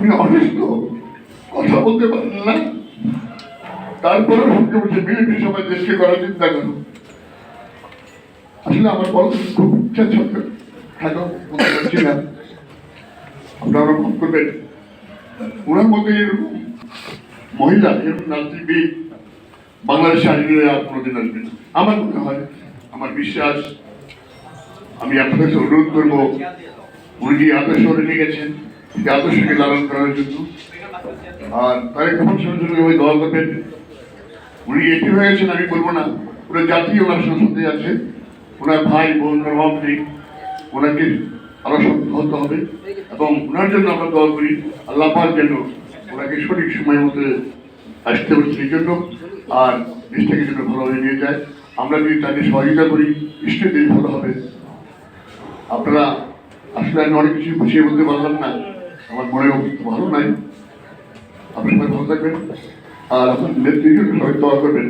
উনি অসুস্থ, কথা বলতে পারেন না, তারপরে বসে বসে বিএনপি সবাই দেশকে করার চিন্তা করো। আসলে আমার বড় খুব ইচ্ছা ছিল, হ্যালো বলতে পারছি না, আপনারা ফোন করবেন। ওনার মধ্যে এরকম মহিলা এরকম রাজনীতিবিদ বাংলাদেশে আসবে আর কোনোদিন আসবে না আমার মনে হয়, আমার বিশ্বাস। আমি আপনাদের কাছে অনুরোধ করবো, উনি যে আদর্শ রেখে গেছেন সেই আদর্শকে লালন করার জন্য, আর তারেক রহমান সাহেবের ওই দল করবেন। উনি এটি হয়ে গেছেন আমি বলবো না, পুরো জাতি ওনার সাথে আছে, ওনার ভাই বোন মন্ত্রী, ওনাকে আরো শক্ত হতে হবে এবং ওনার জন্য আমরা দোয়া করি আল্লাহ পাক যেন ওনাকে সঠিক সময় মতো আসতে হচ্ছে এই জন্য, আর দেশটাকে যেন ভালোভাবে নিয়ে যায়। আমরা যদি তাকে সহযোগিতা করি নিশ্চয়ই দেশ ভালো হবে। আপনারা আসলে আমি অনেক কিছু বুঝিয়ে বলতে পারলাম না, আমার মনে ভালো নাই। আপনার সবাই ভালো থাকবেন আর আপনার নেতৃত্বের জন্য সবাই দোয়া করবেন।